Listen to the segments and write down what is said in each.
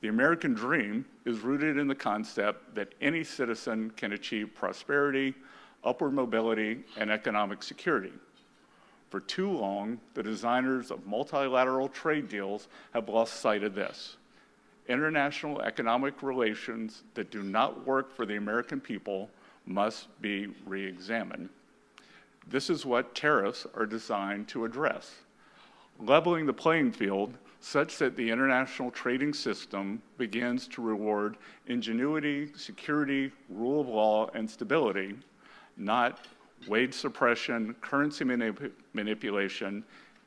The American dream is rooted in the concept that any citizen can achieve prosperity, upward mobility, and economic security. For too long, the designers of multilateral trade deals have lost sight of this. International economic relations that do not work for the American people must be re-examined. This is what tariffs are designed to address. Leveling the playing field such that the international trading system begins to reward ingenuity, security, rule of law, and stability, not wage suppression, currency manipulation,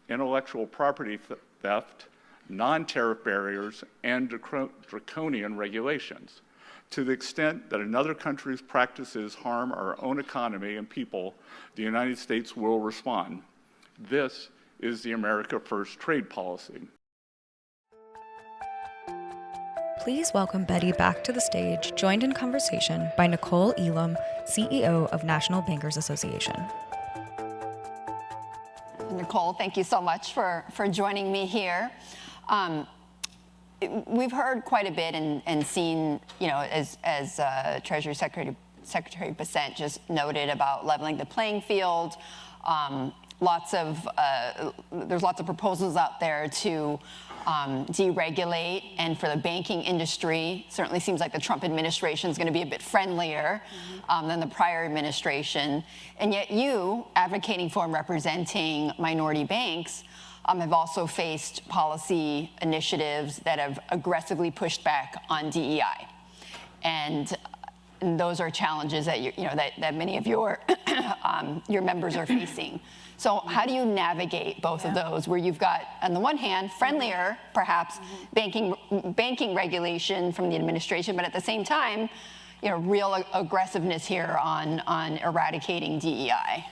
intellectual property theft, non-tariff barriers, and draconian regulations. To the extent that another country's practices harm our own economy and people, the United States will respond. This is the America First trade policy. Please welcome Betty back to the stage, joined in conversation by Nicole Elam, CEO of National Bankers Association. Nicole, thank you so much for joining me here. We've heard quite a bit and seen, as Treasury Secretary Bissett just noted about leveling the playing field. There's lots of proposals out there to deregulate, and for the banking industry, certainly seems like the Trump administration is going to be a bit friendlier than the prior administration. And yet you, advocating for and representing minority banks, have also faced policy initiatives that have aggressively pushed back on DEI. And those are challenges that that many of your members are facing. So how do you navigate both of those, where you've got, on the one hand, friendlier, perhaps, banking regulation from the administration, but at the same time, real aggressiveness here on eradicating DEI?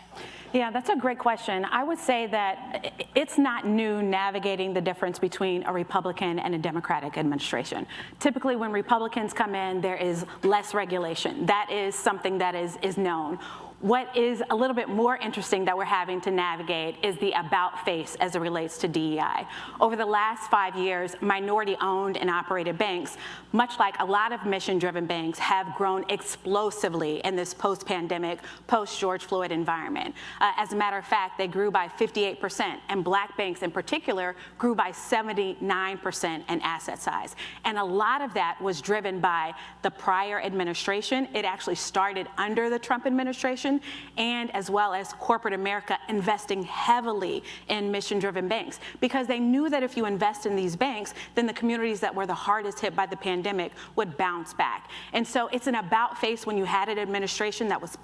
Yeah, that's a great question. I would say that it's not new navigating the difference between a Republican and a Democratic administration. Typically, when Republicans come in, there is less regulation. That is something that is known. What is a little bit more interesting that we're having to navigate is the about face as it relates to DEI. Over the last 5 years, minority-owned and operated banks, much like a lot of mission-driven banks, have grown explosively in this post-pandemic, post-George Floyd environment. As a matter of fact, they grew by 58%, and Black banks in particular grew by 79% in asset size. And a lot of that was driven by the prior administration. It actually started under the Trump administration, and as well as corporate America investing heavily in mission-driven banks, because they knew that if you invest in these banks, then the communities that were the hardest hit by the pandemic would bounce back. And so it's an about face when you had an administration that was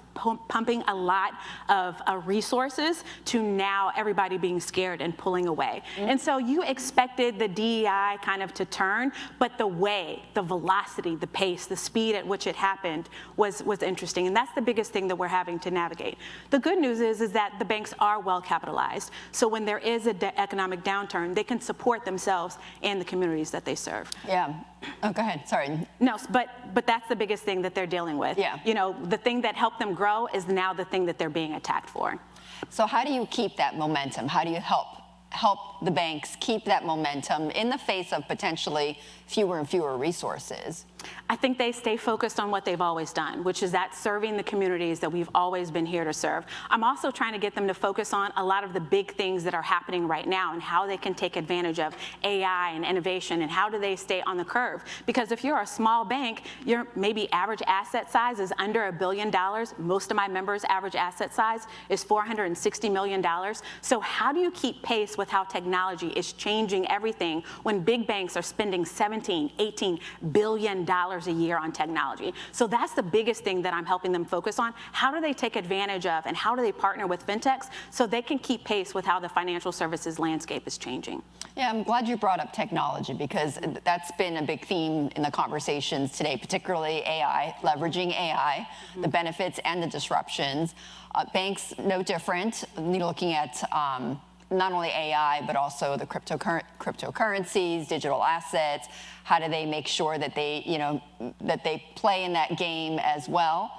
pumping a lot of resources to now everybody being scared and pulling away. And so you expected the DEI kind of to turn, but the way, the velocity, the pace, the speed at which it happened was interesting. And that's the biggest thing that we're having to navigate. The good news is that the banks are well capitalized. So when there is an economic downturn, they can support themselves and the communities that they serve. Yeah. Oh, go ahead. Sorry. No, but that's the biggest thing that they're dealing with. Yeah. The thing that helped them grow is now the thing that they're being attacked for. So how do you keep that momentum? How do you help the banks keep that momentum in the face of potentially fewer and fewer resources? I think they stay focused on what they've always done, which is that serving the communities that we've always been here to serve. I'm also trying to get them to focus on a lot of the big things that are happening right now and how they can take advantage of AI and innovation, and how do they stay on the curve. Because if you're a small bank, your maybe average asset size is under $1 billion. Most of my members' average asset size is $460 million. So how do you keep pace with how technology is changing everything when big banks are spending $17, $18 billion a year on technology? So that's the biggest thing that I'm helping them focus on. How do they take advantage of, and how do they partner with fintechs so they can keep pace with how the financial services landscape is changing? Yeah, I'm glad you brought up technology, because that's been a big theme in the conversations today, particularly AI, leveraging AI, the benefits and the disruptions. Banks, no different, looking at not only AI, but also the cryptocurrencies, digital assets. How do they make sure that they play in that game as well?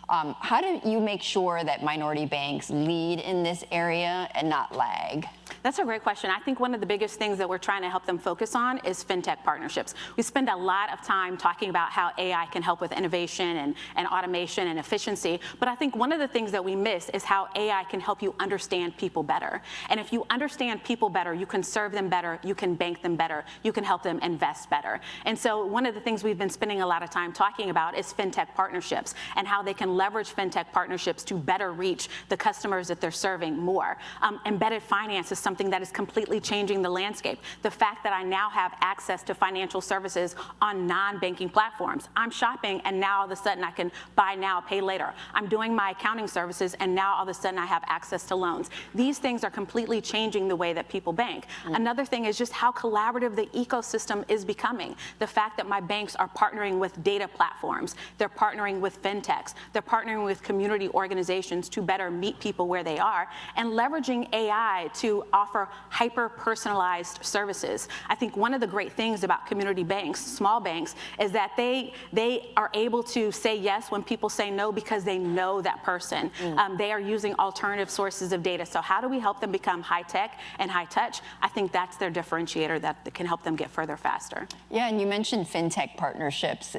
How do you make sure that minority banks lead in this area and not lag? That's a great question. I think one of the biggest things that we're trying to help them focus on is fintech partnerships. We spend a lot of time talking about how AI can help with innovation and automation and efficiency, but I think one of the things that we miss is how AI can help you understand people better. And if you understand people better, you can serve them better, you can bank them better, you can help them invest better. And so one of the things we've been spending a lot of time talking about is fintech partnerships and how they can leverage fintech partnerships to better reach the customers that they're serving more. Embedded finance is something that is completely changing the landscape. The fact that I now have access to financial services on non-banking platforms. I'm shopping and now all of a sudden I can buy now, pay later. I'm doing my accounting services and now all of a sudden I have access to loans. These things are completely changing the way that people bank. Another thing is just how collaborative the ecosystem is becoming. The fact that my banks are partnering with data platforms, they're partnering with fintechs, they're partnering with community organizations to better meet people where they are, and leveraging AI to offer hyper-personalized services. I think one of the great things about community banks, small banks, is that they are able to say yes when people say no because they know that person. They are using alternative sources of data. So how do we help them become high-tech and high-touch? I think that's their differentiator that can help them get further faster. Yeah, and you mentioned fintech partnerships.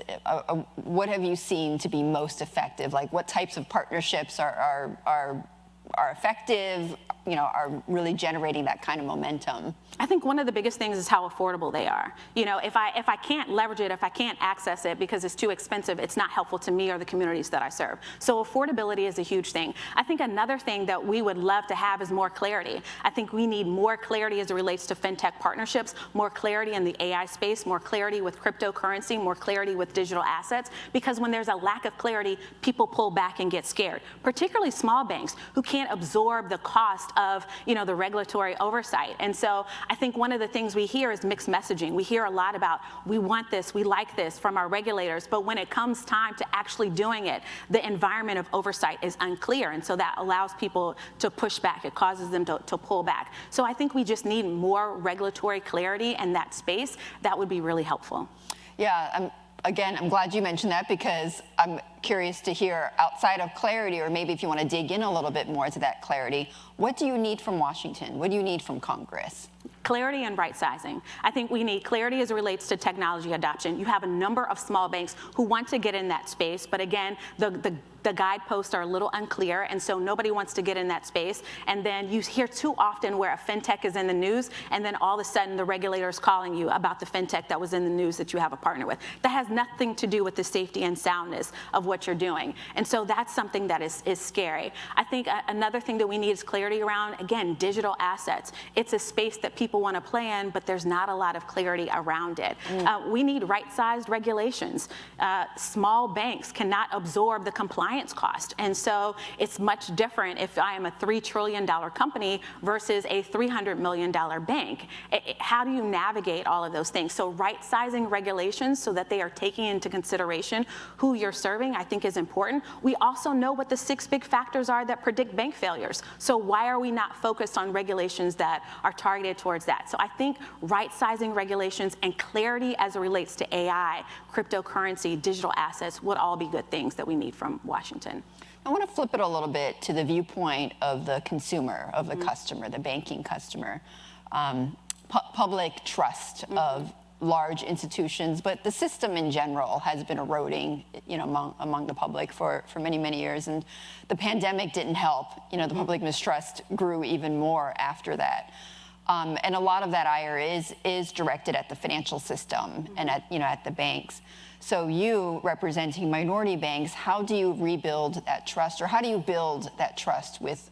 What have you seen to be most effective? Like, what types of partnerships are effective, are really generating that kind of momentum? I think one of the biggest things is how affordable they are. If I can't leverage it, if I can't access it because it's too expensive, it's not helpful to me or the communities that I serve. So affordability is a huge thing. I think another thing that we would love to have is more clarity. I think we need more clarity as it relates to fintech partnerships, more clarity in the AI space, more clarity with cryptocurrency, more clarity with digital assets, because when there's a lack of clarity, people pull back and get scared, particularly small banks who can't absorb the cost of the regulatory oversight. And so I think one of the things we hear is mixed messaging. We hear a lot about, we want this, we like this from our regulators, but when it comes time to actually doing it, the environment of oversight is unclear. And so that allows people to push back. It causes them to pull back. So I think we just need more regulatory clarity in that space. That would be really helpful. Yeah, I'm glad you mentioned that, because I'm curious to hear, outside of clarity, or maybe if you want to dig in a little bit more to that clarity, what do you need from Washington? What do you need from Congress? Clarity and right sizing. I think we need clarity as it relates to technology adoption. You have a number of small banks who want to get in that space, but again, the guideposts are a little unclear, and so nobody wants to get in that space. And then you hear too often where a fintech is in the news, and then all of a sudden the regulator is calling you about the fintech that was in the news that you have a partner with. That has nothing to do with the safety and soundness of what you're doing. And so that's something that is scary. I think another thing that we need is clarity around, again, digital assets. It's a space that people want to play in, but there's not a lot of clarity around it. We need right-sized regulations. Small banks cannot absorb the compliance cost. And so it's much different if I am a $3 trillion company versus a $300 million bank. How do you navigate all of those things? So right-sizing regulations so that they are taking into consideration who you're serving, I think is important. We also know what the 6 big factors are that predict bank failures. So why are we not focused on regulations that are targeted towards that? So I think right-sizing regulations and clarity as it relates to AI, cryptocurrency, digital assets would all be good things that we need from Washington. I want to flip it a little bit to the viewpoint of the consumer, of the customer, the banking customer. Public trust of large institutions, but the system in general has been eroding, among the public for many, many years. And the pandemic didn't help. The public mistrust grew even more after that. And a lot of that ire is directed at the financial system and at the banks. So you, representing minority banks, how do you rebuild that trust, or how do you build that trust with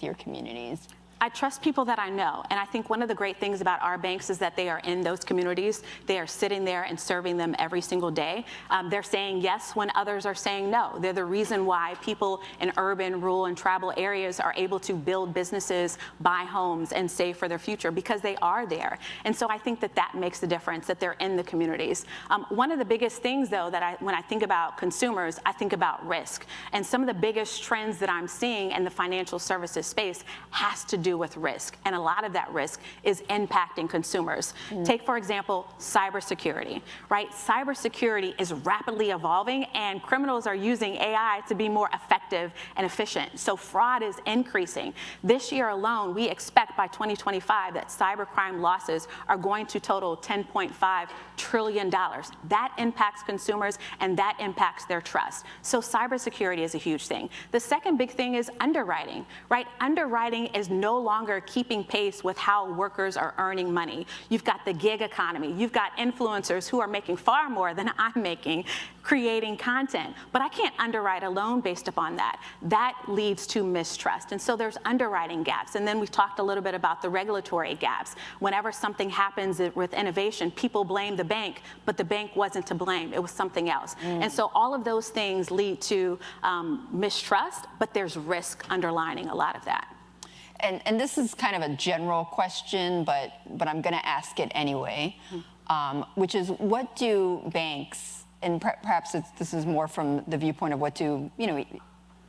your communities? I trust people that I know. And I think one of the great things about our banks is that they are in those communities. They are sitting there and serving them every single day. They're saying yes when others are saying no. They're the reason why people in urban, rural, and tribal areas are able to build businesses, buy homes, and save for their future, because they are there. And so I think that makes the difference, that they're in the communities. One of the biggest things, though, when I think about consumers, I think about risk. And some of the biggest trends that I'm seeing in the financial services space has to do do with risk, and a lot of that risk is impacting consumers. Take, for example, cybersecurity, right? Cybersecurity is rapidly evolving, and criminals are using AI to be more effective and efficient. So fraud is increasing. This year alone, we expect by 2025 that cybercrime losses are going to total $10.5 trillion. That impacts consumers, and that impacts their trust. So cybersecurity is a huge thing. The second big thing is underwriting, right? Underwriting is no longer keeping pace with how workers are earning money. You've got the gig economy. You've got influencers who are making far more than I'm making creating content, but I can't underwrite a loan based upon that. That leads to mistrust. And so there's underwriting gaps. And then we've talked a little bit about the regulatory gaps. Whenever something happens with innovation, people blame the bank, but the bank wasn't to blame. It was something else. And so all of those things lead to mistrust, but there's risk underlining a lot of that. And this is kind of a general question, but I'm going to ask it anyway, which is, what do banks, and perhaps this is more from the viewpoint of what do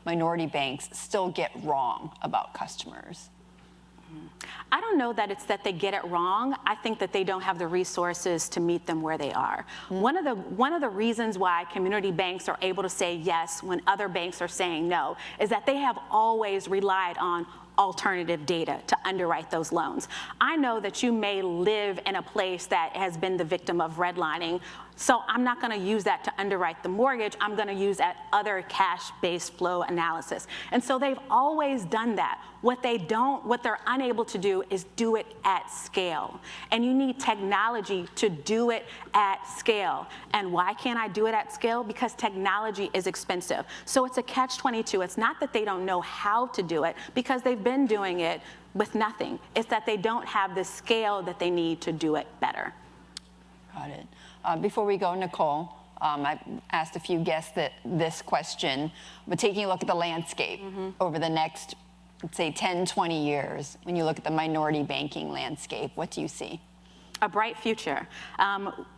minority banks still get wrong about customers? I don't know that it's that they get it wrong. I think that they don't have the resources to meet them where they are. One of the reasons why community banks are able to say yes when other banks are saying no is that they have always relied on alternative data to underwrite those loans. I know that you may live in a place that has been the victim of redlining, so I'm not going to use that to underwrite the mortgage. I'm going to use that other cash-based flow analysis. And so they've always done that. What they're unable to do is do it at scale. And you need technology to do it at scale. And why can't I do it at scale? Because technology is expensive. So it's a catch-22. It's not that they don't know how to do it, because they've been doing it with nothing. It's that they don't have the scale that they need to do it better. Got it. Before we go, Nicole, I've asked a few guests this question, but taking a look at the landscape over the next, let's say, 10, 20 years, when you look at the minority banking landscape, what do you see? A bright future.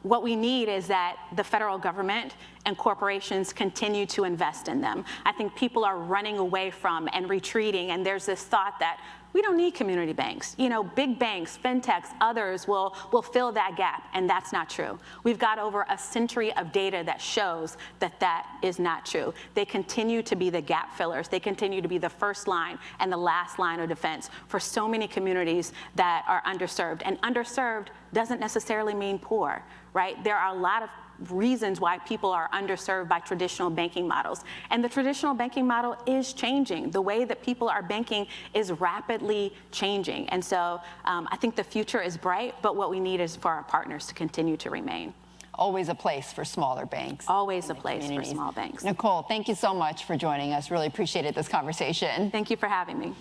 What we need is that the federal government and corporations continue to invest in them. I think people are running away from and retreating, and there's this thought that we don't need community banks. Big banks, fintechs, others will fill that gap, and that's not true. We've got over a century of data that shows that that is not true. They continue to be the gap fillers. They continue to be the first line and the last line of defense for so many communities that are underserved. And underserved doesn't necessarily mean poor, right? There are a lot of reasons why people are underserved by traditional banking models. And the traditional banking model is changing. The way that people are banking is rapidly changing. And so I think the future is bright, but what we need is for our partners to continue to remain. Always a place for smaller banks. Always a place for small banks. Nicole, thank you so much for joining us. Really appreciated this conversation. Thank you for having me.